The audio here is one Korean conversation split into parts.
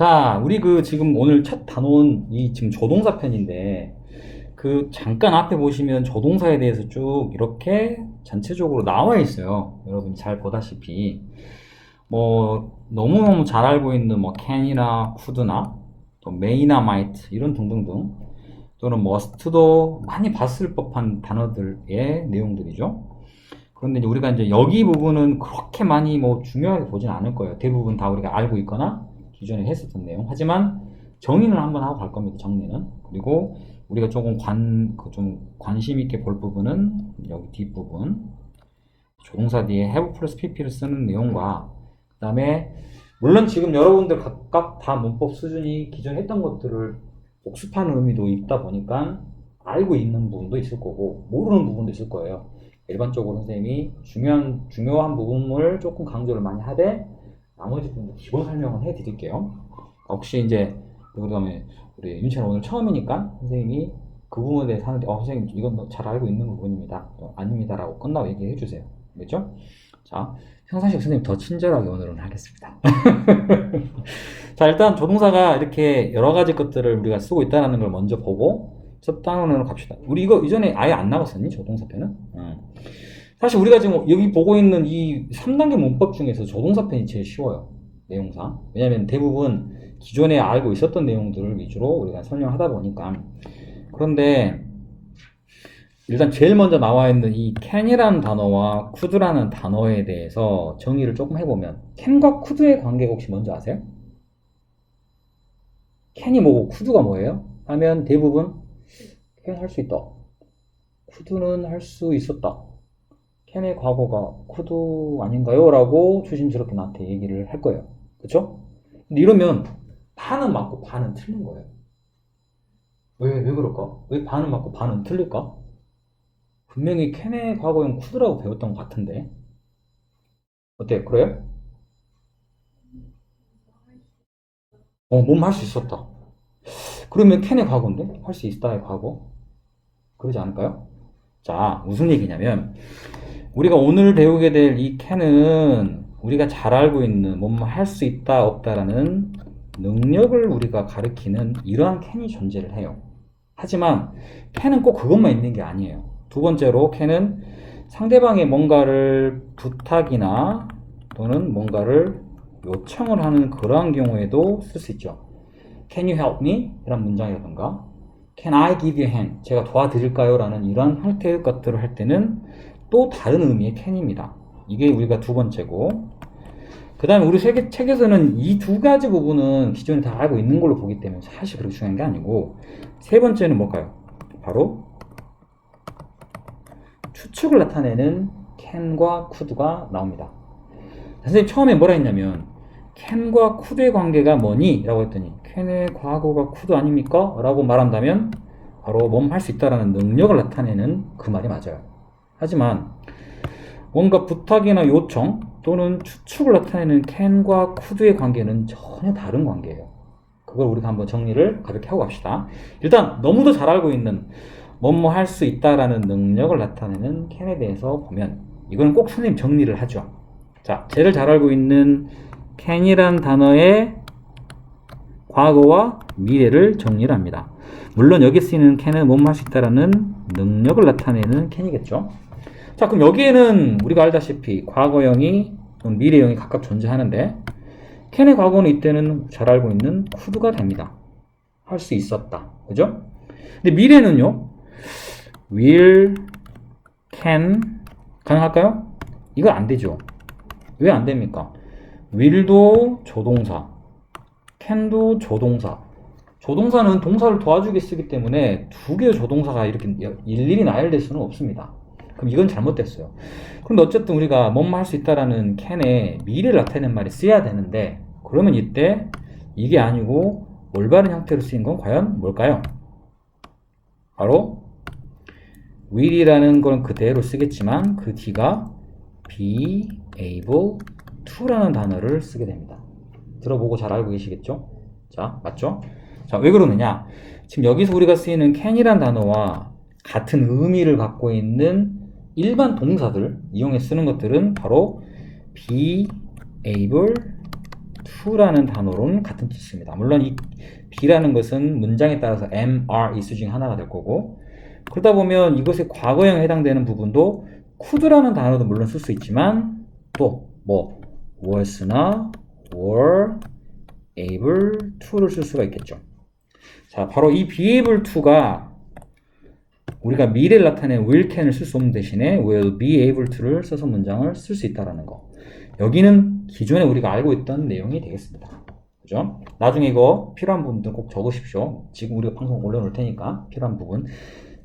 자, 우리 지금 오늘 첫 단원 이 지금 조동사 편인데 잠깐 앞에 보시면 조동사에 대해서 쭉 이렇게 전체적으로 나와 있어요. 여러분이 잘 보다시피 너무너무 잘 알고 있는 can이나 could나 또 may나 might 이런 등등등 또는 must도 많이 봤을 법한 단어들의 내용들이죠. 그런데 이제 우리가 이제 여기 부분은 그렇게 많이 중요하게 보진 않을 거예요. 대부분 다 우리가 알고 있거나 기존에 했었던 내용. 하지만 정의는 한번 하고 갈 겁니다. 정리는. 그리고 우리가 조금 좀 관심 있게 볼 부분은 여기 뒷부분. 조동사 뒤에 have 플러스 pp를 쓰는 내용과 그 다음에 물론 지금 여러분들 각각 다 문법 수준이 기존에 했던 것들을 복습하는 의미도 있다 보니까 알고 있는 부분도 있을 거고 모르는 부분도 있을 거예요. 일반적으로 선생님이 중요한 부분을 조금 강조를 많이 하되 나머지 부분도 기본 설명은 해드릴게요. 혹시 이제 그 다음에 우리 윤채는 오늘 처음이니까 선생님이 그 부분에 대해서 하는데 선생님 이건 잘 알고 있는 부분입니다. 아닙니다 라고 끝나고 얘기해 주세요. 알겠죠? 자, 평상시에 선생님 더 친절하게 오늘은 하겠습니다. 자, 일단 조동사가 이렇게 여러 가지 것들을 우리가 쓰고 있다는 걸 먼저 보고 첫 단원으로 갑시다. 우리 이거 이전에 아예 안 나갔었니? 조동사편은? 사실 우리가 지금 여기 보고 있는 이 3단계 문법 중에서 조동사편이 제일 쉬워요. 내용상. 왜냐면 대부분 기존에 알고 있었던 내용들을 위주로 우리가 설명하다 보니까. 그런데 일단 제일 먼저 나와 있는 이 can이라는 단어와 could라는 단어에 대해서 정의를 조금 해보면 can과 could의 관계가 혹시 뭔지 아세요? can이 뭐고 could가 뭐예요? 하면 대부분 can 할 수 있다. could는 할 수 있었다. can의 과거가 could 아닌가요? 라고 조심스럽게 나한테 얘기를 할 거예요. 그쵸? 근데 이러면 반은 맞고 반은 틀린 거예요. 왜 그럴까? 왜 반은 맞고 반은 틀릴까? 분명히 can의 과거형 could라고 배웠던 것 같은데. 어때요? 그래요? 몸 할 수 있었다. 그러면 can의 과거인데? 할 수 있다의 과거? 그러지 않을까요? 자, 무슨 얘기냐면 우리가 오늘 배우게 될 이 can은 우리가 잘 알고 있는 할 수 있다 없다라는 능력을 우리가 가리키는 이러한 can이 존재를 해요. 하지만 can은 꼭 그것만 있는 게 아니에요. 두 번째로 can은 상대방의 뭔가를 부탁이나 또는 뭔가를 요청을 하는 그러한 경우에도 쓸 수 있죠. Can you help me? 이런 문장이라든가 Can I give you a hand? 제가 도와드릴까요? 라는 이런 형태의 것들을 할 때는 또 다른 의미의 can입니다. 이게 우리가 두 번째고 그 다음에 우리 책에서는 이 두 가지 부분은 기존에 다 알고 있는 걸로 보기 때문에 사실 그렇게 중요한 게 아니고 세 번째는 뭘까요? 바로 추측을 나타내는 can과 could가 나옵니다. 선생님 처음에 뭐라 했냐면 can과 could의 관계가 뭐니? 라고 했더니 can의 과거가 could 아닙니까? 라고 말한다면 바로 할 수 있다라는 능력을 나타내는 그 말이 맞아요. 하지만 뭔가 부탁이나 요청 또는 추측을 나타내는 can과 could의 관계는 전혀 다른 관계예요. 그걸 우리가 한번 정리를 가볍게 하고 갑시다. 일단 너무도 잘 알고 있는 할 수 있다라는 능력을 나타내는 can에 대해서 보면 이건 꼭 선생님 정리를 하죠. 자, 제일 잘 알고 있는 can이란 단어의 과거와 미래를 정리를 합니다. 물론 여기 쓰이는 can은 할 수 있다라는 능력을 나타내는 can이겠죠. 자, 그럼 여기에는 우리가 알다시피 과거형이 또는 미래형이 각각 존재하는데 can의 과거는 이때는 잘 알고 있는 could가 됩니다. 할 수 있었다. 그죠? 근데 미래는요. will, can 가능할까요? 이거 안 되죠. 왜 안 됩니까? will도 조동사, can도 조동사. 조동사는 동사를 도와주게 쓰기 때문에 두 개의 조동사가 이렇게 일일이 나열될 수는 없습니다. 그럼 이건 잘못됐어요. 그런데 어쨌든 우리가 할 수 있다라는 can에 미래를 나타내는 말이 써야 되는데 그러면 이때 이게 아니고 올바른 형태로 쓰인 건 과연 뭘까요? 바로 will이라는 건 그대로 쓰겠지만 그 뒤가 be able to라는 단어를 쓰게 됩니다. 들어보고 잘 알고 계시겠죠? 자, 맞죠? 자, 왜 그러느냐? 지금 여기서 우리가 쓰이는 can이란 단어와 같은 의미를 갖고 있는 일반 동사들 이용해 쓰는 것들은 바로 be able to라는 단어로는 같은 뜻입니다. 물론 이 be라는 것은 문장에 따라서 am, are 이수 중에 하나가 될 거고, 그러다 보면 이것의 과거형에 해당되는 부분도 could라는 단어도 물론 쓸 수 있지만 또 뭐 was나 were able to를 쓸 수가 있겠죠. 자, 바로 이 be able to가 우리가 미래를 나타내는 will can을 쓸 수 없는 대신에 will be able to를 써서 문장을 쓸 수 있다는 거. 여기는 기존에 우리가 알고 있던 내용이 되겠습니다. 그죠? 나중에 이거 필요한 부분들 꼭 적으십시오. 지금 우리가 방송 올려놓을 테니까 필요한 부분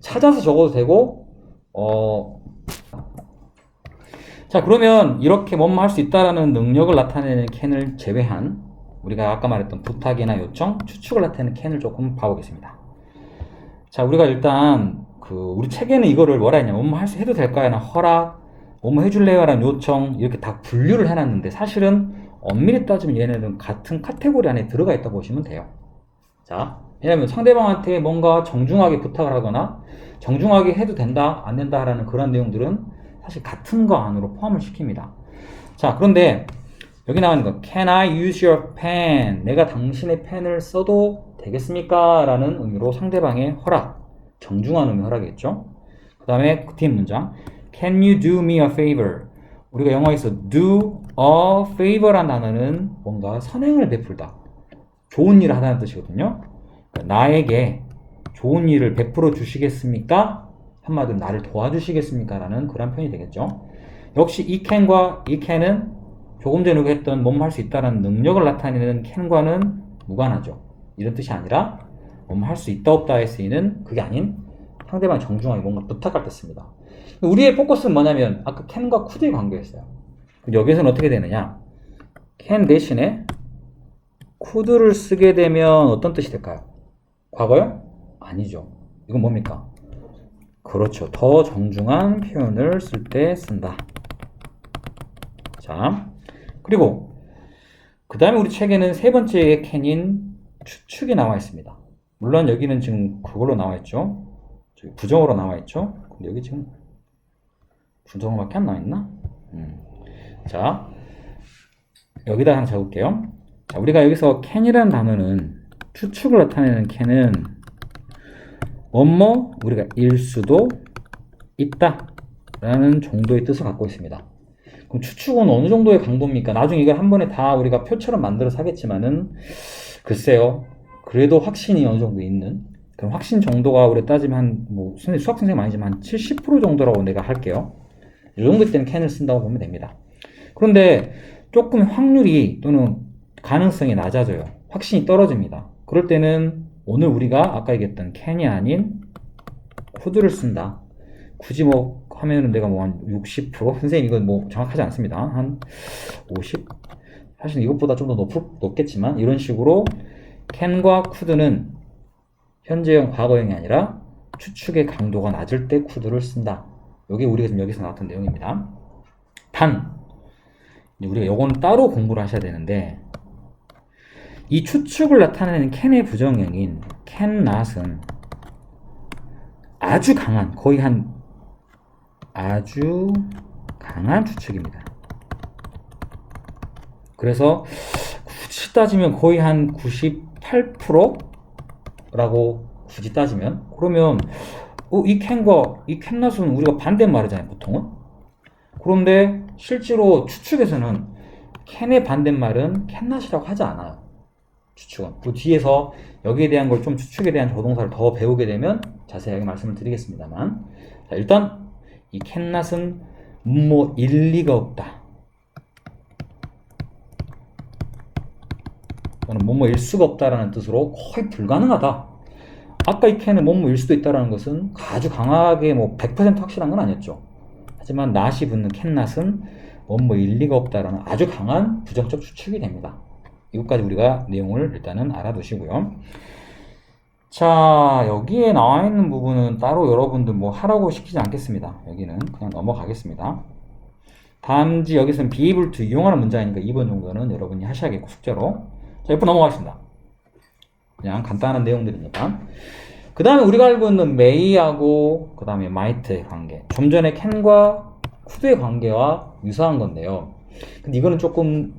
찾아서 적어도 되고, 자, 그러면 이렇게 뭐뭐 할 수 있다라는 능력을 나타내는 캔을 제외한 우리가 아까 말했던 부탁이나 요청, 추측을 나타내는 캔을 조금 봐보겠습니다. 자, 우리가 일단 우리 책에는 이거를 뭐라 했냐, 뭐뭐 할 수 해도 될까요? 나 허락, 뭐뭐 해줄래요? 라는 요청 이렇게 다 분류를 해놨는데 사실은 엄밀히 따지면 얘네들은 같은 카테고리 안에 들어가 있다고 보시면 돼요. 자, 왜냐면 상대방한테 뭔가 정중하게 부탁을 하거나 정중하게 해도 된다, 안 된다 라는 그런 내용들은 사실 같은 거 안으로 포함을 시킵니다. 자, 그런데 여기 나오는 거 Can I use your pen? 내가 당신의 펜을 써도 되겠습니까? 라는 의미로 상대방의 허락, 정중한 의미 허락이겠죠. 그 다음에 그 뒤에 문장 Can you do me a favor? 우리가 영어에서 do a favor란 단어는 뭔가 선행을 베풀다, 좋은 일을 하다는 뜻이거든요. 그러니까 나에게 좋은 일을 베풀어 주시겠습니까? 한마디로 나를 도와주시겠습니까? 라는 그런 표현이 되겠죠. 역시 이 can과 이 can은 조금 전에 우리가 했던 뭐뭐 할 수 있다는 능력을 나타내는 can과는 무관하죠. 이런 뜻이 아니라 뭐뭐 할 수 있다 없다에 쓰이는 그게 아닌 상대방이 정중하게 뭔가 부탁할 때 씁니다. 우리의 포커스는 뭐냐면 아까 can과 could의 관계였어요. 여기서는 어떻게 되느냐, can 대신에 could를 쓰게 되면 어떤 뜻이 될까요? 과거요? 아니죠. 이건 뭡니까? 그렇죠. 더 정중한 표현을 쓸 때 쓴다. 자, 그리고 그 다음에 우리 책에는 세 번째 can인 추측이 나와 있습니다. 물론 여기는 지금 그걸로 나와 있죠. 저기 부정어로 나와 있죠. 근데 여기 지금 부정어밖에 안 나와 있나? 자, 여기다 하나 적을게요. 자, 우리가 여기서 can이라는 단어는 추측을 나타내는 can은 뭐뭐 우리가 일 수도 있다 라는 정도의 뜻을 갖고 있습니다. 그럼 추측은 어느 정도의 강도입니까? 나중에 이걸 한 번에 다 우리가 표처럼 만들어서 하겠지만은 글쎄요, 그래도 확신이 어느 정도 있는, 그럼 확신 정도가 우리 따지면 수학 선생님 아니지만 한 70% 정도라고 내가 할게요. 이 정도 때는 can을 쓴다고 보면 됩니다. 그런데 조금 확률이 또는 가능성이 낮아져요. 확신이 떨어집니다. 그럴 때는 오늘 우리가 아까 얘기했던 can이 아닌 could를 쓴다. 굳이 뭐 하면은 내가 뭐 한 60%? 선생님 이건 뭐 정확하지 않습니다. 한 50? 사실 이것보다 좀 더 높겠지만 이런 식으로 can과 could는 현재형, 과거형이 아니라 추측의 강도가 낮을 때 could를 쓴다. 이게 우리가 지금 여기서 나왔던 내용입니다. 단, 우리가 요건 따로 공부를 하셔야 되는데 이 추측을 나타내는 can의 부정형인 can not은 아주 강한, 거의 아주 강한 추측입니다. 그래서 굳이 따지면 거의 한 98%라고 굳이 따지면, 그러면 이 can과 이 can not은 우리가 반대말이잖아요, 보통은. 그런데 실제로 추측에서는 can의 반대말은 can not이라고 하지 않아요. 추측은. 그 뒤에서 여기에 대한 걸 좀 추측에 대한 조동사를 더 배우게 되면 자세하게 말씀을 드리겠습니다만, 자, 일단 이 can not은 뭐 일리가 없다 또는 뭐뭐일 수가 없다라는 뜻으로 거의 불가능하다. 아까 이 can은 뭐뭐일 수도 있다라는 것은 아주 강하게 뭐 100% 확실한 건 아니었죠. 하지만 not이 붙는 can not은 뭐뭐 일리가 없다라는 아주 강한 부정적 추측이 됩니다. 이것까지 우리가 내용을 일단은 알아두시고요. 자, 여기에 나와 있는 부분은 따로 여러분들 뭐 하라고 시키지 않겠습니다. 여기는 그냥 넘어가겠습니다. 단지 여기서는 be able to 이용하는 문장이니까 2번 정도는 여러분이 하셔야겠고 숙제로. 자, 옆으로 넘어가겠습니다. 그냥 간단한 내용들이니까. 그 다음에 우리가 알고 있는 may하고 그 다음에 might의 관계, 좀 전에 can과 could의 관계와 유사한 건데요. 근데 이거는 조금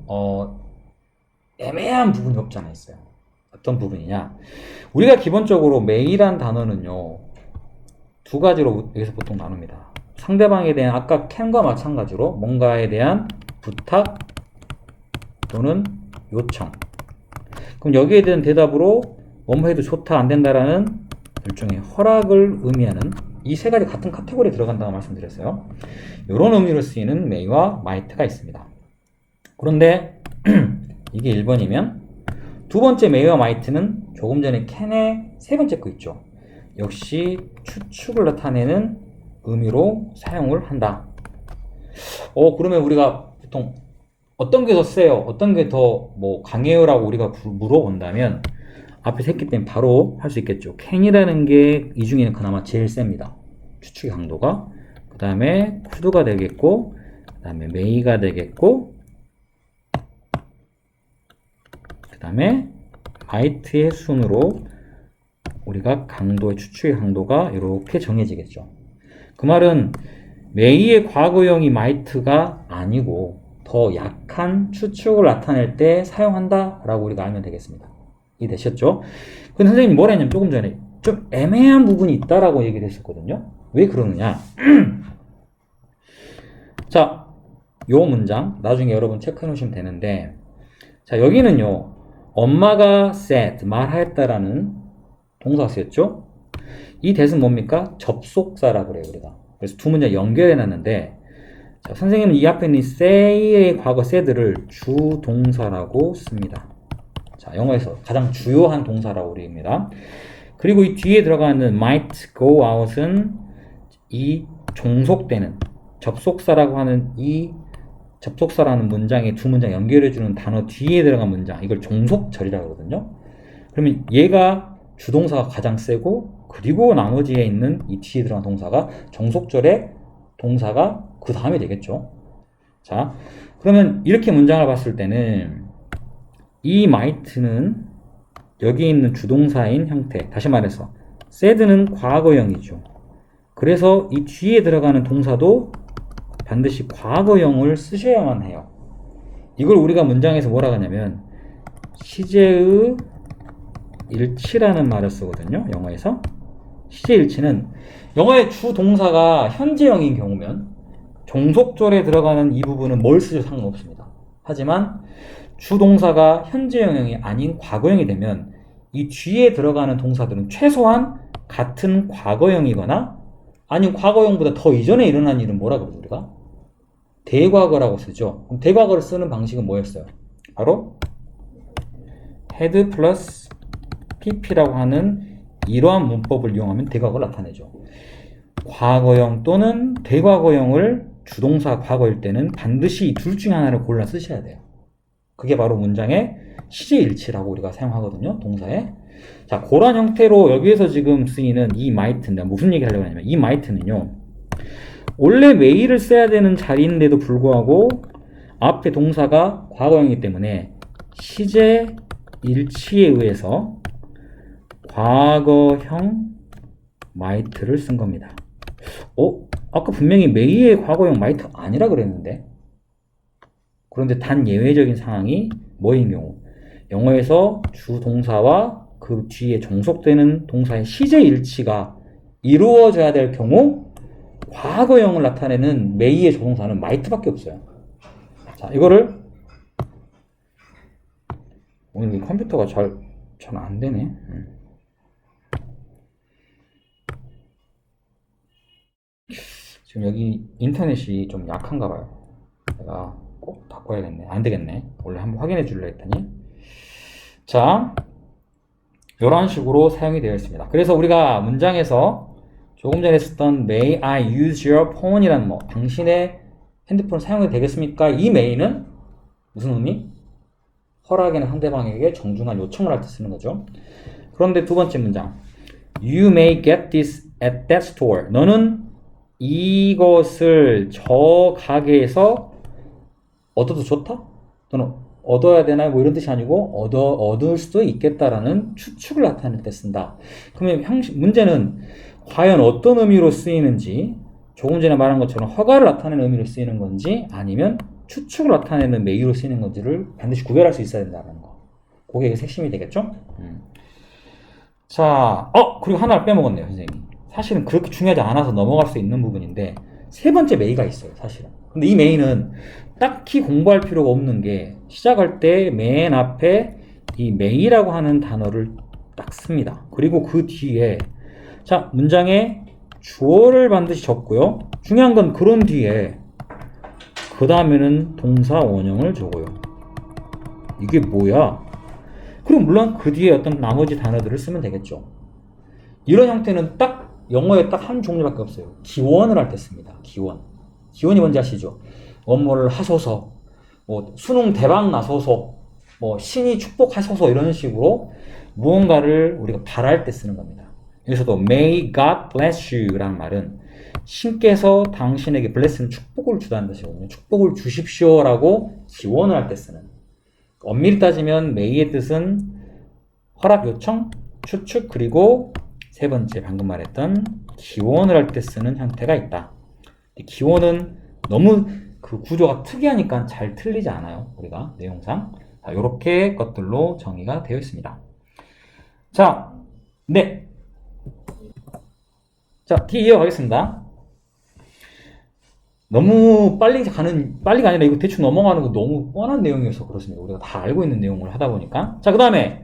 애매한 부분이 없지 않아 있어요. 어떤 부분이냐? 우리가 기본적으로 may란 단어는요, 두 가지로 여기서 보통 나눕니다. 상대방에 대한 아까 can과 마찬가지로 뭔가에 대한 부탁 또는 요청. 그럼 여기에 대한 대답으로 뭐뭐 해도 좋다, 안 된다라는 일종의 허락을 의미하는 이 세 가지 같은 카테고리에 들어간다고 말씀드렸어요. 이런 의미로 쓰이는 may와 might가 있습니다. 그런데 이게 1번이면 두 번째 may와 might는 조금 전에 can의 세 번째 거 있죠. 역시 추측을 나타내는 의미로 사용을 한다. 그러면 우리가 보통 어떤 게 더 세요? 어떤 게 더 뭐 강해요? 라고 우리가 물어본다면 앞에서 했기 때문에 바로 할 수 있겠죠. can이라는 게 이 중에는 그나마 제일 셉니다. 추측 강도가. 그 다음에 could가 되겠고, 그 다음에 may가 되겠고, 그 다음에 might의 순으로 우리가 강도의 추측의 강도가 이렇게 정해지겠죠. 그 말은 may의 과거형이 might가 아니고 더 약한 추측을 나타낼 때 사용한다 라고 우리가 알면 되겠습니다. 이해되셨죠? 근데 선생님이 뭐라 했냐면 조금 전에 좀 애매한 부분이 있다라고 얘기를 했었거든요. 왜 그러느냐? 자, 요 문장 나중에 여러분 체크해 놓으시면 되는데, 자, 여기는요, 엄마가 said, 말하였다라는 동사가 쓰였죠? 이 that은 뭡니까? 접속사라 그래요, 우리가. 그래서 두 문장 연결해 놨는데, 자, 선생님은 이 앞에 있는 say의 과거 said를 주동사라고 씁니다. 자, 영어에서 가장 주요한 동사라고 우리입니다. 그리고 이 뒤에 들어가는 might go out은 이 종속되는 접속사라고 하는 이 접속사라는 문장의 두 문장 연결해주는 단어 뒤에 들어간 문장, 이걸 종속절이라고 하거든요. 그러면 얘가 주동사가 가장 세고, 그리고 나머지에 있는 이 뒤에 들어간 동사가 종속절의 동사가 그 다음에 되겠죠. 자, 그러면 이렇게 문장을 봤을 때는 이 might는 여기 있는 주동사인 형태, 다시 말해서 said는 과거형이죠. 그래서 이 뒤에 들어가는 동사도 반드시 과거형을 쓰셔야만 해요. 이걸 우리가 문장에서 뭐라고 하냐면 시제의 일치라는 말을 쓰거든요. 영어에서 시제의 일치는 영어의 주동사가 현재형인 경우면 종속절에 들어가는 이 부분은 뭘 쓰셔도 상관없습니다. 하지만 주동사가 현재형이 아닌 과거형이 되면 이 뒤에 들어가는 동사들은 최소한 같은 과거형이거나 아니면 과거형보다 더 이전에 일어난 일은 뭐라 그러죠, 우리가? 대과거라고 쓰죠. 그럼 대과거를 쓰는 방식은 뭐였어요? 바로 had 플러스 pp라고 하는 이러한 문법을 이용하면 대과거를 나타내죠. 과거형 또는 대과거형을 주동사 과거일 때는 반드시 이 둘 중에 하나를 골라 쓰셔야 돼요. 그게 바로 문장의 시제일치라고 우리가 사용하거든요. 동사에. 자, 그런 형태로 여기에서 지금 쓰이는 이 might인데 무슨 얘기를 하려고 하냐면 이 might는요. 원래 may를 써야 되는 자리인데도 불구하고 앞에 동사가 과거형이기 때문에 시제일치에 의해서 과거형 might를 쓴 겁니다. 아까 분명히 may의 과거형 might 아니라 그랬는데, 그런데 단 예외적인 상황이 뭐인 경우? 영어에서 주동사와 그 뒤에 종속되는 동사의 시제일치가 이루어져야 될 경우 과거형을 나타내는 may의 조동사는 might밖에 없어요. 자, 이거를 오늘 이 컴퓨터가 잘 안 되네. 지금 여기 인터넷이 좀 약한가 봐요. 내가 꼭 바꿔야겠네. 안 되겠네. 원래 한번 확인해 주려 했더니. 자, 이런 식으로 사용이 되어 있습니다. 그래서 우리가 문장에서 조금 전에 썼던 May I use your phone이라는 당신의 핸드폰을 사용해도 되겠습니까? 이 may는 무슨 의미? 허락에는 상대방에게 정중한 요청을 할 때 쓰는 거죠. 그런데 두 번째 문장 You may get this at that store. 너는 이것을 저 가게에서 얻어도 좋다? 또는 얻어야 되나? 뭐 이런 뜻이 아니고 얻을 수도 있겠다라는 추측을 나타낼 때 쓴다. 그러면 문제는 과연 어떤 의미로 쓰이는지, 조금 전에 말한 것처럼 허가를 나타내는 의미로 쓰이는 건지 아니면 추측을 나타내는 may로 쓰이는 건지를 반드시 구별할 수 있어야 된다는 거. 그게 핵심이 되겠죠? 자, 그리고 하나를 빼먹었네요, 선생님이. 사실은 그렇게 중요하지 않아서 넘어갈 수 있는 부분인데, 세 번째 메이가 있어요, 사실은. 근데 이 메이는 딱히 공부할 필요가 없는 게, 시작할 때 맨 앞에 이 메이라고 하는 단어를 딱 씁니다. 그리고 그 뒤에, 자, 문장에 주어를 반드시 적고요. 중요한 건 그런 뒤에, 그 다음에는 동사 원형을 적어요. 이게 뭐야? 그럼 물론 그 뒤에 어떤 나머지 단어들을 쓰면 되겠죠. 이런 형태는 딱 영어에 딱 한 종류밖에 없어요. 기원을 할 때 씁니다. 기원. 기원이 뭔지 아시죠? 원모를 하소서, 뭐 수능 대박 나소서, 뭐 신이 축복하소서 이런 식으로 무언가를 우리가 바랄 때 쓰는 겁니다. 여기서도 May God bless you라는 말은 신께서 당신에게 bless는 축복을 주다는 뜻이거든요. 축복을 주십시오라고 기원을 할 때 쓰는. 엄밀히 따지면 may의 뜻은 허락 요청, 추측, 그리고 세 번째 방금 말했던 기원을 할 때 쓰는 형태가 있다. 기원은 너무 그 구조가 특이하니까 잘 틀리지 않아요. 우리가 내용상. 자, 이렇게 것들로 정의가 되어 있습니다. 자, 네. 자, 뒤 이어가겠습니다. 너무 빨리 빨리가 아니라 이거 대충 넘어가는 거 너무 뻔한 내용이어서 그렇습니다. 우리가 다 알고 있는 내용을 하다 보니까. 자, 그 다음에.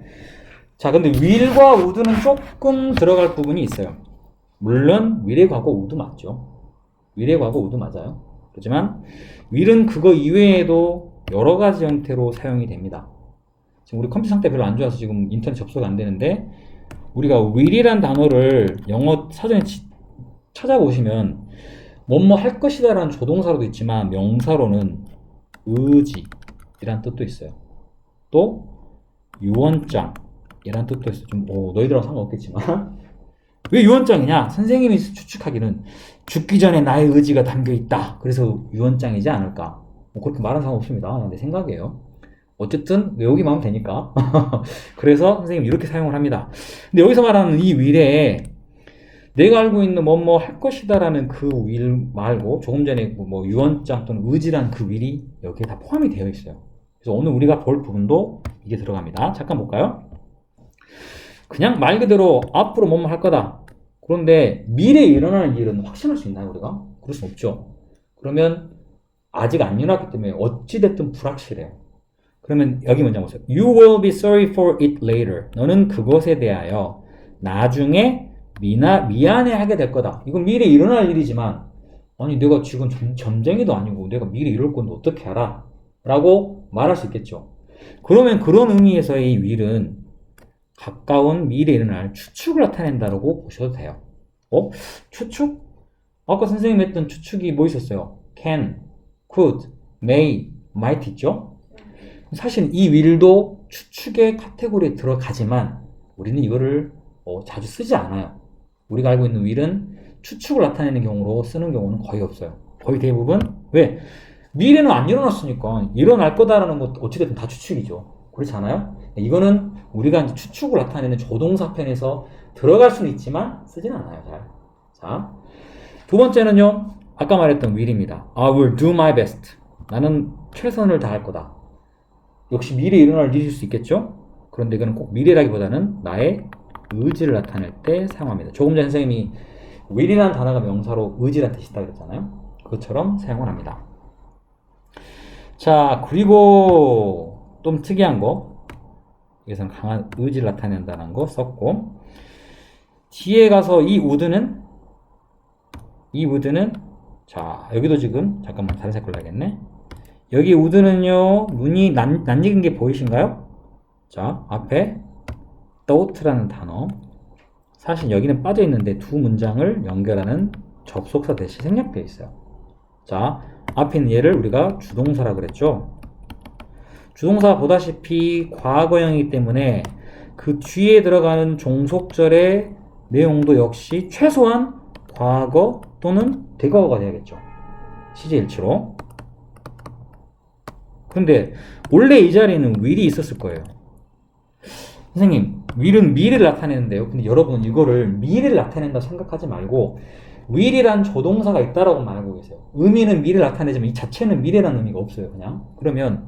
자, 근데 will과 would는 조금 들어갈 부분이 있어요. 물론, will의 과거 would 맞죠. will의 과거 would 맞아요. 그렇지만, will은 그거 이외에도 여러 가지 형태로 사용이 됩니다. 지금 우리 컴퓨터 상태 별로 안 좋아서 지금 인터넷 접속이 안 되는데, 우리가 will이란 단어를 영어 사전에 찾아보시면, 뭐뭐 할 것이다 라는 조동사로도 있지만 명사로는 의지이란 뜻도 있어요. 또 유언장 이란 뜻도 있어요. 좀 너희들하고 상관없겠지만 왜 유언장이냐? 선생님이 추측하기는 죽기 전에 나의 의지가 담겨있다. 그래서 유언장이지 않을까. 그렇게 말하는 상관없습니다. 그냥 내 생각이에요. 어쨌든 외우기만 하면 되니까. 그래서 선생님이 이렇게 사용을 합니다. 근데 여기서 말하는 이 will에 내가 알고 있는 뭐뭐 할 것이다 라는 그 will 말고 조금 전에 뭐 유언장 또는 의지라는 그 will이 여기에 다 포함이 되어 있어요. 그래서 오늘 우리가 볼 부분도 이게 들어갑니다. 잠깐 볼까요? 그냥 말 그대로 앞으로 뭐뭐 할 거다. 그런데 미래에 일어나는 일은 확신할 수 있나요, 우리가? 그럴 수 없죠. 그러면 아직 안 일어났기 때문에 어찌됐든 불확실해요. 그러면 여기 먼저 보세요. You will be sorry for it later. 너는 그것에 대하여 나중에 미안해하게 될 거다. 이건 미래에 일어날 일이지만 아니 내가 지금 점쟁이도 아니고 내가 미래에 이럴 건데 어떻게 알아? 라고 말할 수 있겠죠. 그러면 그런 의미에서의 will은 가까운 미래에 일어날 추측을 나타낸다고 보셔도 돼요. 추측? 아까 선생님이 했던 추측이 뭐 있었어요? can, could, may, might 있죠? 사실 이 will도 추측의 카테고리에 들어가지만 우리는 이거를 자주 쓰지 않아요. 우리가 알고 있는 will은 추측을 나타내는 경우로 쓰는 경우는 거의 없어요. 거의 대부분 왜? 미래는 안 일어났으니까 일어날 거다라는 거 어찌됐든 다 추측이죠. 그렇지 않아요? 이거는 우리가 이제 추측을 나타내는 조동사편에서 들어갈 수는 있지만 쓰진 않아요. 잘. 자, 두 번째는요. 아까 말했던 will입니다. I will do my best. 나는 최선을 다할 거다. 역시 미래에 일어날 일일 수 있겠죠? 그런데 이거는 꼭 미래라기보다는 나의 의지를 나타낼 때 사용합니다. 조금 전에 선생님이 will이라는 단어가 명사로 의지라는 뜻이 있다 그랬잖아요. 그것처럼 사용을 합니다. 자, 그리고 좀 특이한 거 여기서는 강한 의지를 나타낸다는 거 썼고 뒤에 가서 이 would는 자, 여기도 지금 잠깐만 다른 색깔로 해야겠네. 여기 would는요 눈이 낯익은 게 보이신가요? 자, 앞에 thought라는 단어. 사실 여기는 빠져 있는데 두 문장을 연결하는 접속사 대신 생략되어 있어요. 자, 앞에 있는 얘를 우리가 주동사라 그랬죠. 주동사 보다시피 과거형이기 때문에 그 뒤에 들어가는 종속절의 내용도 역시 최소한 과거 또는 대과거가 돼야겠죠. 시제일치로. 근데 원래 이 자리에는 will이 있었을 거예요. 선생님, will은 미래를 나타내는데요. 근데 여러분 이거를 미래를 나타낸다 생각하지 말고 will이란 조동사가 있다라고만 알고 계세요. 의미는 미래를 나타내지만 이 자체는 미래라는 의미가 없어요. 그냥. 그러면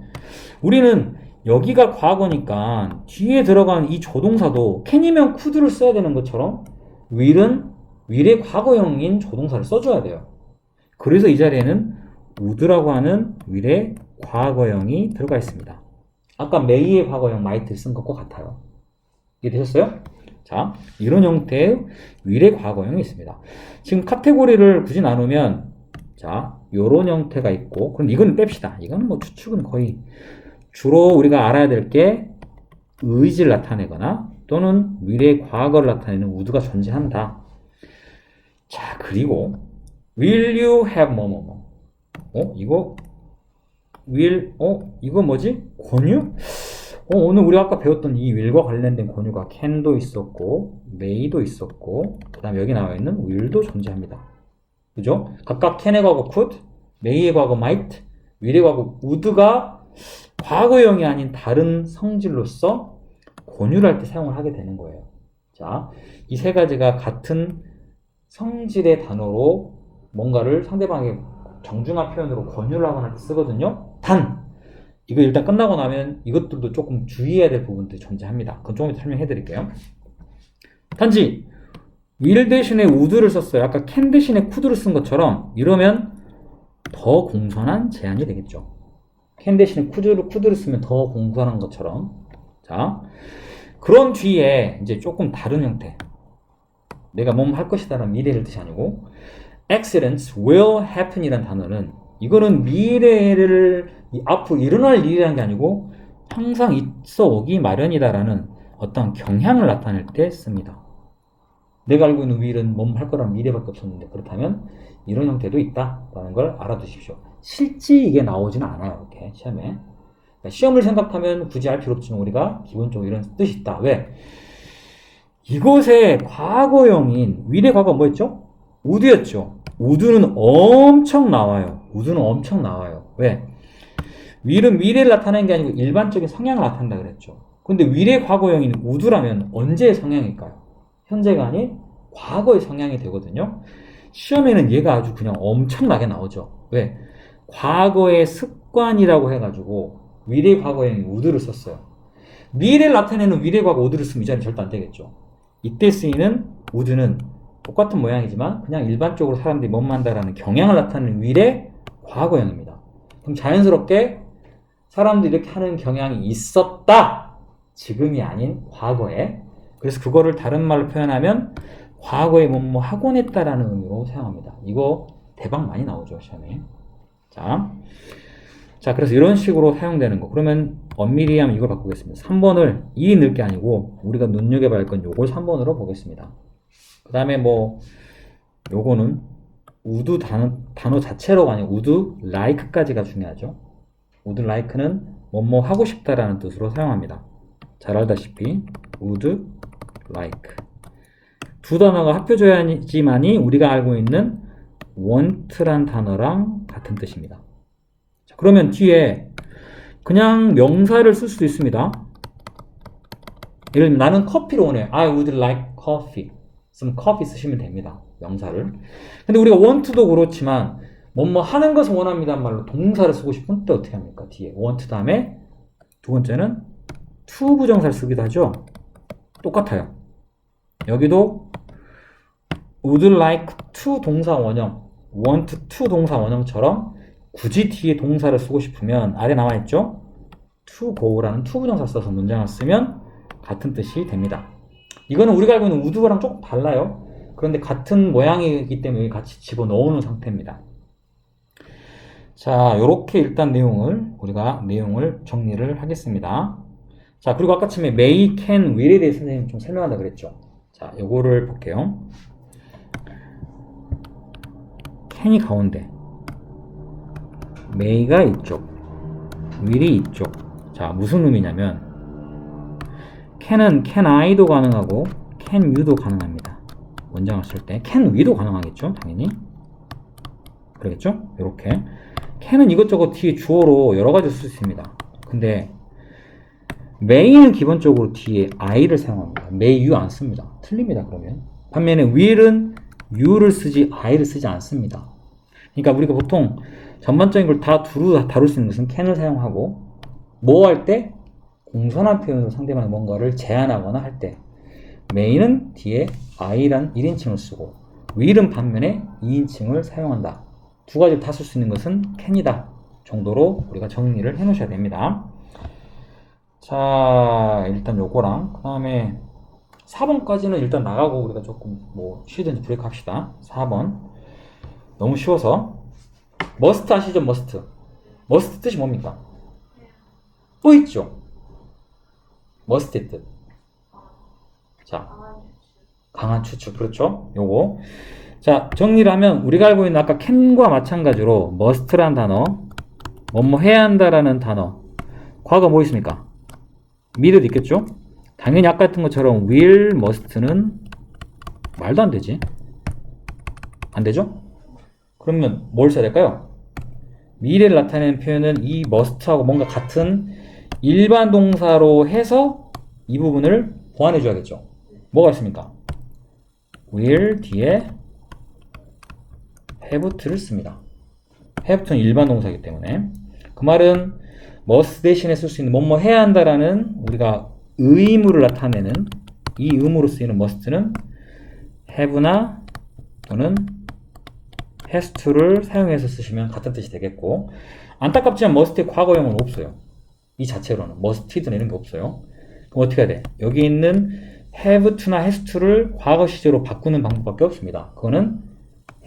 우리는 여기가 과거니까 뒤에 들어간 이 조동사도 can이면 could를 써야 되는 것처럼 will은 will의 과거형인 조동사를 써줘야 돼요. 그래서 이 자리에는 would라고 하는 will의 과거형이 들어가 있습니다. 아까 may의 과거형 might를 쓴 것과 같아요. 이해되셨어요? 자, 이런 형태의 will의 과거형이 있습니다. 지금 카테고리를 굳이 나누면 자, 요런 형태가 있고 그럼 이건 뺍시다. 이거는 뭐 추측은 거의 주로 우리가 알아야 될 게 의지를 나타내거나 또는 will의 과거를 나타내는 would가 존재한다. 자, 그리고 will you have 뭐뭐뭐 이거 이거 뭐지? 권유? 오늘 우리 아까 배웠던 이 will과 관련된 권유가 can도 있었고 may도 있었고 그 다음에 여기 나와 있는 will도 존재합니다. 그죠? 각각 can의 과거 could, may의 과거 might, will의 과거 would가 과거형이 아닌 다른 성질로서 권유를 할 때 사용을 하게 되는 거예요. 자, 이 세 가지가 같은 성질의 단어로 뭔가를 상대방에게 정중한 표현으로 권유를 하거나 할 때 쓰거든요. 단, 이거 일단 끝나고 나면 이것들도 조금 주의해야 될 부분들이 존재합니다. 그건 조금 이따 설명해 드릴게요. 단지 will 대신에 would를 썼어요. 아까 can 대신에 could를 쓴 것처럼 이러면 더 공손한 제안이 되겠죠. can 대신에 could를 쓰면 더 공손한 것처럼. 자, 그런 뒤에 이제 조금 다른 형태. 내가 뭐뭐 할 것이다라는 미래를 뜻이 아니고 accidents will happen 이라는 단어는 이거는 미래를 앞으로 일어날 일이라는 게 아니고 항상 있어 오기 마련이다라는 어떤 경향을 나타낼 때 씁니다. 내가 알고 있는 will은 뭐뭐 할 거라는 미래밖에 없었는데 그렇다면 이런 형태도 있다라는 걸 알아두십시오. 실제 이게 나오지는 않아요. 이렇게 시험에. 그러니까 시험을 생각하면 굳이 알 필요 없지만 우리가 기본적으로 이런 뜻이 있다. 왜? 이것의 과거형인 will의 과거 뭐였죠? would였죠. would는 엄청 나와요. would는 엄청 나와요. 왜? will은 미래를 나타내는 게 아니고 일반적인 성향을 나타낸다 그랬죠. 근데 will의 과거형인 would라면 언제의 성향일까요? 현재가 아닌 과거의 성향이 되거든요. 시험에는 얘가 아주 그냥 엄청나게 나오죠. 왜? 과거의 습관이라고 해가지고 will의 과거형인 would를 썼어요. 미래를 나타내는 will의 과거 would를 쓰면 이 자리 절대 안 되겠죠. 이때 쓰이는 would는 똑같은 모양이지만 그냥 일반적으로 사람들이 뭐뭐 한다라는 경향을 나타내는 will의 과거형입니다. 그럼 자연스럽게 사람들이 이렇게 하는 경향이 있었다. 지금이 아닌 과거에. 그래서 그거를 다른 말로 표현하면 과거에 뭐뭐 하곤 했다라는 의미로 사용합니다. 이거 대박 많이 나오죠, 시험에. 자, 그래서 이런 식으로 사용되는 거. 그러면 엄밀히 하면 이걸 바꾸겠습니다. 3번을 이 넣을 게 아니고 우리가 눈여겨봐야 할 건 요걸 3번으로 보겠습니다. 그 다음에 뭐 요거는 would 단어 자체로가 아니고 would like까지가 중요하죠. would like는 뭐뭐 하고 싶다라는 뜻으로 사용합니다. 잘 알다시피 would like 두 단어가 합쳐져야지만이 우리가 알고 있는 want란 단어랑 같은 뜻입니다. 자, 그러면 뒤에 그냥 명사를 쓸 수도 있습니다. 예를 들면 나는 커피를 원해. I would like coffee. 쓰면 커피 쓰시면 됩니다. 명사를. 근데 우리가 want도 그렇지만 뭐뭐 하는 것을 원합니다는 말로 동사를 쓰고 싶은 때 어떻게 합니까? 뒤에 want 다음에 두 번째는 to 부정사를 쓰기도 하죠. 똑같아요. 여기도 would like to 동사 원형, want to 동사 원형처럼 굳이 뒤에 동사를 쓰고 싶으면 아래 나와 있죠? to go라는 to 부정사 써서 문장을 쓰면 같은 뜻이 됩니다. 이거는 우리가 알고 있는 would랑 조금 달라요. 그런데 같은 모양이기 때문에 같이 집어넣는 상태입니다. 자, 요렇게 일단 우리가 내용을 정리를 하겠습니다. 자, 그리고 아까 처음에 may, can, will에 대해서 선생님이 좀 설명한다 그랬죠. 자, 요거를 볼게요. can이 가운데, may가 이쪽, will이 이쪽. 자, 무슨 의미냐면 can은 can I도 가능하고 can U도 가능합니다. 원장을 쓸 때 can We도 가능하겠죠, 당연히. 그러겠죠? 이렇게 can은 이것저것 뒤에 주어로 여러 가지 쓸 수 있습니다. 근데 may는 기본적으로 뒤에 I를 사용합니다. may you 안 씁니다. 틀립니다. 그러면 반면에 will은 you를 쓰지 I를 쓰지 않습니다. 그러니까 우리가 보통 전반적인 걸 다 두루 다룰 수 있는 것은 can을 사용하고 뭐 할 때? 공손한 표현으로 상대방이 뭔가를 제안하거나 할 때 메인은 뒤에 I란 1인칭을 쓰고 will은 반면에 2인칭을 사용한다. 두 가지를 다 쓸 수 있는 것은 can이다 정도로 우리가 정리를 해 놓으셔야 됩니다. 자, 일단 요거랑 그 다음에 4번까지는 일단 나가고 우리가 조금 뭐 쉬든지 브레이크 합시다. 4번 너무 쉬워서 must 아시죠? must 뜻이 뭡니까? 있죠? must의 뜻. 자, 강한 추측. 그렇죠? 요거. 자, 정리를 하면 우리가 알고 있는 아까 can과 마찬가지로 must라는 단어, 뭐뭐 해야 한다라는 단어. 과거 뭐 있습니까? 미래도 있겠죠? 당연히 아까 했던 것처럼 will, must는 말도 안 되지. 안 되죠? 그러면 뭘 써야 될까요? 미래를 나타내는 표현은 이 must하고 뭔가 같은 일반 동사로 해서 이 부분을 보완해 줘야겠죠. 뭐가 있습니까? will 뒤에 have to를 씁니다. have to는 일반 동사이기 때문에 그 말은 must 대신에 쓸 수 있는 뭐뭐 해야 한다라는 우리가 의무를 나타내는 이 의무로 쓰이는 must는 have나 또는 has to를 사용해서 쓰시면 같은 뜻이 되겠고 안타깝지만 must의 과거형은 없어요. 이 자체로는 musted나 이런 게 없어요. 그럼 어떻게 해야 돼? 여기 있는 have to나 has to를 과거 시제로 바꾸는 방법밖에 없습니다. 그거는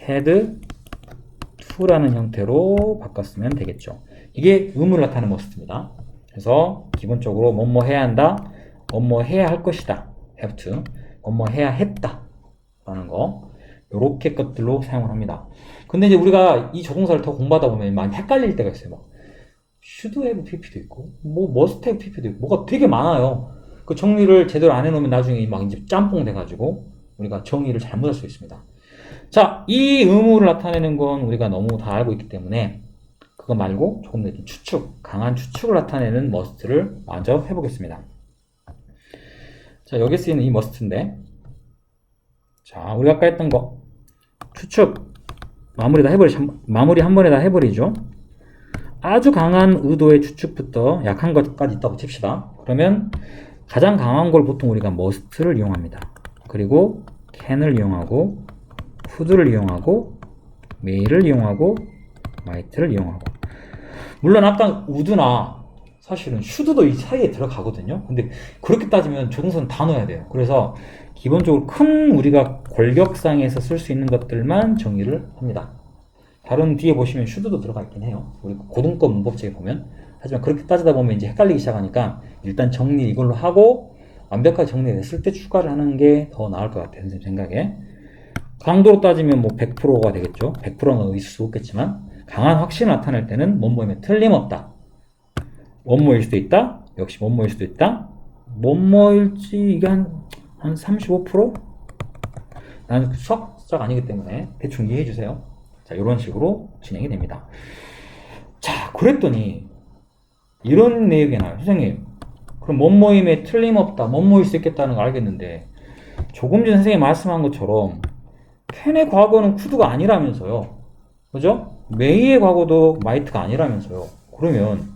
had to라는 형태로 바꿨으면 되겠죠. 이게 의무를 나타내는 must입니다. 그래서 기본적으로 뭐뭐 해야 한다, 뭐뭐 해야 할 것이다, have to, 뭐뭐 해야 했다 라는 거 요렇게 것들로 사용을 합니다. 근데 이제 우리가 이 조동사를 더 공부하다 보면 많이 헷갈릴 때가 있어요. 막 should have pp도 있고 뭐 must have pp도 있고 뭐가 되게 많아요. 그 정리를 제대로 안 해놓으면 나중에 막 이제 짬뽕 돼가지고 우리가 정의를 잘못할 수 있습니다. 자, 이 의무를 나타내는 건 우리가 너무 다 알고 있기 때문에 그거 말고 조금 더 추측, 강한 추측을 나타내는 must를 먼저 해보겠습니다. 자, 여기 쓰이는 이 must인데 자, 우리가 아까 했던 거 추측 마무리 한 번에 다 해버리죠. 아주 강한 의도의 추측부터 약한 것까지 있다고 칩시다. 그러면 가장 강한 걸 보통 우리가 must를 이용합니다. 그리고 can을 이용하고 could를 이용하고 may를 이용하고 might를 이용하고 물론 아까 would나 사실은 should도 이 사이에 들어가거든요. 근데 그렇게 따지면 조동사는 다 넣어야 돼요. 그래서 기본적으로 큰 우리가 권력상에서 쓸 수 있는 것들만 정의를 합니다. 다른 뒤에 보시면 should도 들어가 있긴 해요. 우리 고등법 문법책에 보면. 하지만 그렇게 따지다 보면 이제 헷갈리기 시작하니까 일단 정리 이걸로 하고 완벽하게 정리됐을 때 추가를 하는 게 더 나을 것 같아요. 선생님 생각에. 강도로 따지면 뭐 100%가 되겠죠. 100%는 있을 수 없겠지만 강한 확신을 나타낼 때는 뭐뭐이면 틀림없다. 뭐뭐일 수도 있다. 역시 뭐뭐일 수도 있다. 뭐뭐일지 이게 한 35%? 나는 수학자가 아니기 때문에 대충 이해해 주세요. 자, 이런 식으로 진행이 됩니다. 자, 그랬더니 이런 내용이 나와요. 선생님, 그럼 뭐뭐임에 틀림없다, 뭐뭐일 수 있겠다는 걸 알겠는데 조금 전 선생님이 말씀한 것처럼 캔의 과거는 could가 아니라면서요. 그죠? may의 과거도 might가 아니라면서요. 그러면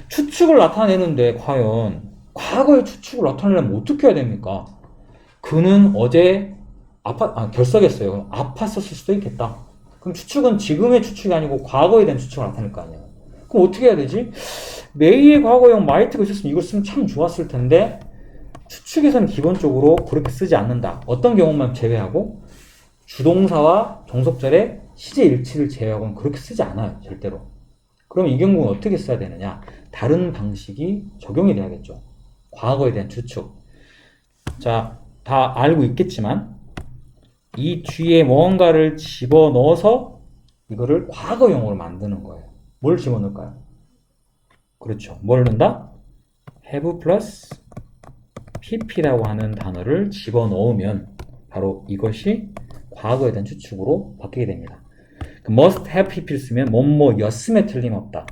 추측을 나타내는데 과연 과거의 추측을 나타내려면 어떻게 해야 됩니까? 그는 어제 결석했어요. 아팠었을 수도 있겠다. 그럼 추측은 지금의 추측이 아니고 과거에 대한 추측을 나타낼 거 아니에요. 그럼 어떻게 해야 되지? may의 과거형 might가 있었으면 이걸 쓰면 참 좋았을 텐데 추측에서는 기본적으로 그렇게 쓰지 않는다. 어떤 경우만 제외하고 주동사와 종속절의 시제 일치를 제외하고는 그렇게 쓰지 않아요. 절대로. 그럼 이 경우는 어떻게 써야 되느냐? 다른 방식이 적용이 돼야겠죠. 과거에 대한 추측. 자, 다 알고 있겠지만 이 뒤에 뭔가를 집어넣어서 이거를 과거형으로 만드는 거예요. 뭘 집어넣을까요? 그렇죠. 뭘 넣는다? have plus pp라고 하는 단어를 집어넣으면 바로 이것이 과거에 대한 추측으로 바뀌게 됩니다. must have pp를 쓰면 뭐뭐였음에 틀림없다.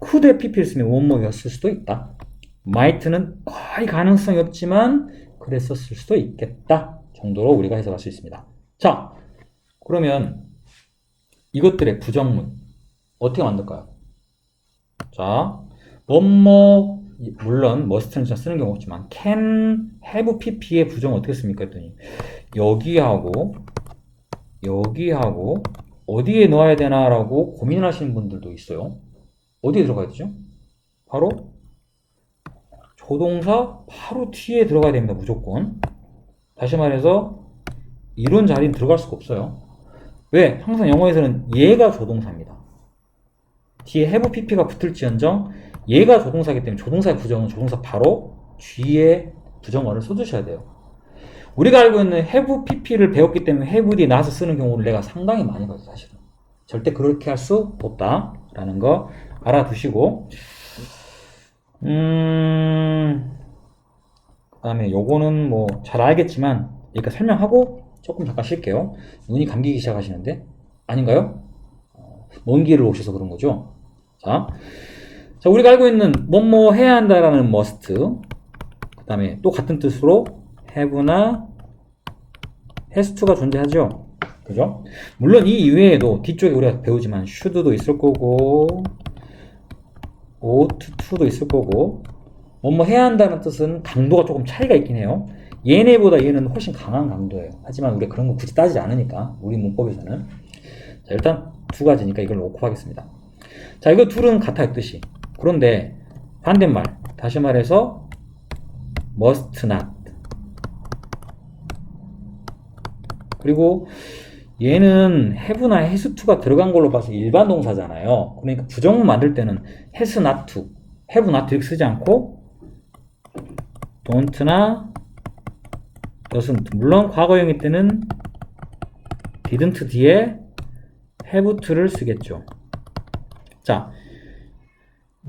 could have pp를 쓰면 뭐뭐였을 수도 있다. might는 거의 가능성이 없지만 그랬었을 수도 있겠다 정도로 우리가 해석할 수 있습니다. 자, 그러면 이것들의 부정문 어떻게 만들까요? 자, 뭐뭐 물론 must는 진짜 쓰는 경우 없지만 can, have, pp의 부정은 어떻게 씁니까 했더니 여기하고 여기하고 어디에 넣어야 되나라고 고민을 하시는 분들도 있어요. 어디에 들어가야 되죠? 바로 조동사 바로 뒤에 들어가야 됩니다. 무조건. 다시 말해서 이런 자리는 들어갈 수가 없어요. 왜? 항상 영어에서는 얘가 조동사입니다. 뒤에 have pp가 붙을지언정 얘가 조동사이기 때문에 조동사의 부정은 조동사 바로 뒤에 부정어를 써주셔야 돼요. 우리가 알고 있는 have pp를 배웠기 때문에 have 뒤에 나서 쓰는 경우를 내가 상당히 많이 봐요. 사실은 절대 그렇게 할 수 없다라는 거 알아두시고 그 다음에 요거는 뭐 잘 알겠지만 여기까지 설명하고 조금 잠깐 쉴게요. 눈이 감기기 시작하시는데 아닌가요? 먼 길을 오셔서 그런 거죠. 자, 우리가 알고 있는 뭐뭐 해야 한다라는 must, 그 다음에 또 같은 뜻으로 have나 has to가 존재하죠. 그죠? 물론 이 이외에도 뒤쪽에 우리가 배우지만 should도 있을 거고 ought to도 있을 거고 뭐뭐 해야 한다는 뜻은 강도가 조금 차이가 있긴 해요. 얘네보다 얘는 훨씬 강한 강도예요. 하지만 우리가 그런 거 굳이 따지지 않으니까 우리 문법에서는. 자, 일단 두 가지니까 이걸 놓고 하겠습니다. 자, 이거 둘은 같아요, 뜻이. 그런데 반대말, 다시 말해서 must not. 그리고 얘는 have나 has to가 들어간 걸로 봐서 일반 동사잖아요. 그러니까 부정문 만들 때는 has not to, have not to 이렇게 쓰지 않고 don't나 doesn't. 물론 과거형일 때는 didn't 뒤에 have to를 쓰겠죠. 자,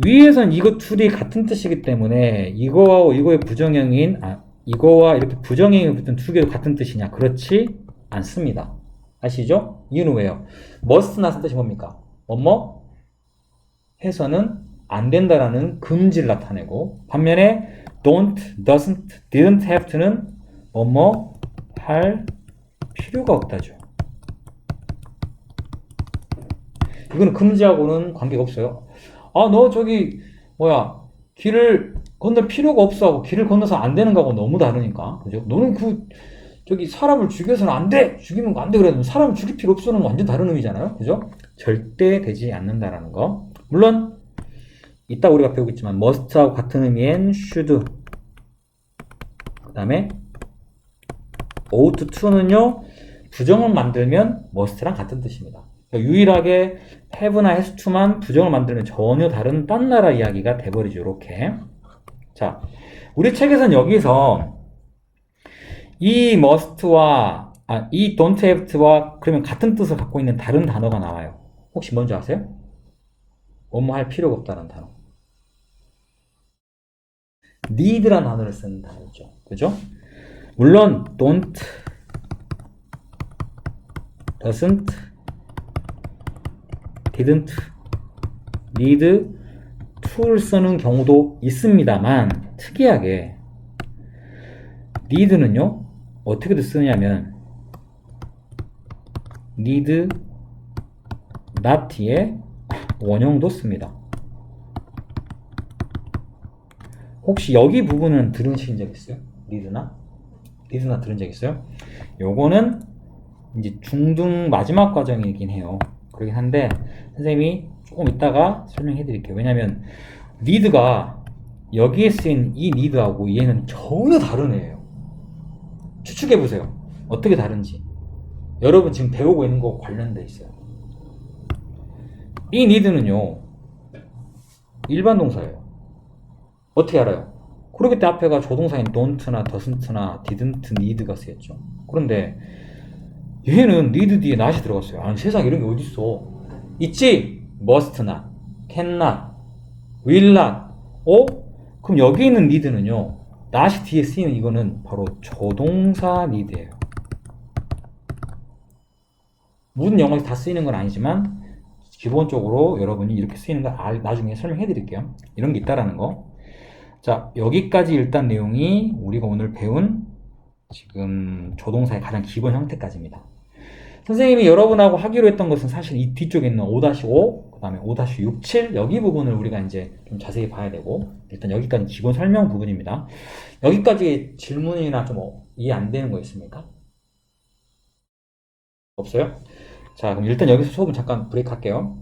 위에선 이거 둘이 같은 뜻이기 때문에 이거와 이거의 부정형인 이거와 이렇게 부정형이 붙은 두 개도 같은 뜻이냐? 그렇지 않습니다. 아시죠? 이유는 왜요? must not은 뜻이 뭡니까? 뭐뭐 해서는 안 된다라는 금지를 나타내고 반면에 don't, doesn't, didn't have to는 뭐뭐 할 필요가 없다죠. 이거는 금지하고는 관계가 없어요. 너 저기 길을 건널 필요가 없어 하고 길을 건너서 안 되는 거하고 너무 다르니까. 그죠? 너는 저기 사람을 죽여서는 안 돼! 죽이면 안 돼! 그래도 사람을 죽일 필요 없어는 완전 다른 의미잖아요. 그죠? 절대 되지 않는다라는 거. 물론 이따 우리가 배우겠지만 must하고 같은 의미엔 should, 그 다음에 ought to는요 부정을 만들면 must랑 같은 뜻입니다. 그러니까 유일하게 have나 has to만 부정을 만들면 전혀 다른 딴 나라 이야기가 돼버리죠. 이렇게. 자, 우리 책에서는 여기서 이 must와 이 don't have to와 그러면 같은 뜻을 갖고 있는 다른 단어가 나와요. 혹시 뭔지 아세요? 뭐뭐 할 필요가 없다는 단어. need라는 단어를 쓰는 단어죠. 그죠? 물론 don't, doesn't, didn't, need to를 쓰는 경우도 있습니다만 특이하게 need는요 어떻게 쓰느냐면 need not의 원형도 씁니다. 혹시 여기 부분은 들으신 적 있어요? need나 들은 적 있어요? 요거는 이제 중등 마지막 과정이긴 해요. 그러긴 한데 선생님이 조금 이따가 설명해 드릴게요. 왜냐면 need가 여기에 쓰인 이 need하고 얘는 전혀 다른 애예요. 추측해 보세요. 어떻게 다른지. 여러분 지금 배우고 있는 거 관련돼 있어요. 이 need는요 일반 동사예요. 어떻게 알아요? 그러기 때 앞에가 조동사인 don't나 doesn't나 didn't need가 쓰였죠. 그런데 얘는 need 뒤에 not이 들어갔어요. 아니 세상에 이런 게 어딨어. 있지? must not, can not, will not. 그럼 여기 있는 need는요 not이 뒤에 쓰이는 이거는 바로 조동사 need예요. 모든 영어에서 다 쓰이는 건 아니지만 기본적으로 여러분이 이렇게 쓰이는 걸 나중에 설명해 드릴게요. 이런 게 있다라는 거. 자, 여기까지 일단 내용이 우리가 오늘 배운 지금 조동사의 가장 기본 형태까지입니다. 선생님이 여러분하고 하기로 했던 것은 사실 이 뒤쪽에 있는 5-5, 그 다음에 5-67, 여기 부분을 우리가 이제 좀 자세히 봐야 되고, 일단 여기까지 기본 설명 부분입니다. 여기까지 질문이나 좀 이해 안 되는 거 있습니까? 없어요? 자, 그럼 일단 여기서 수업은 잠깐 브레이크 할게요.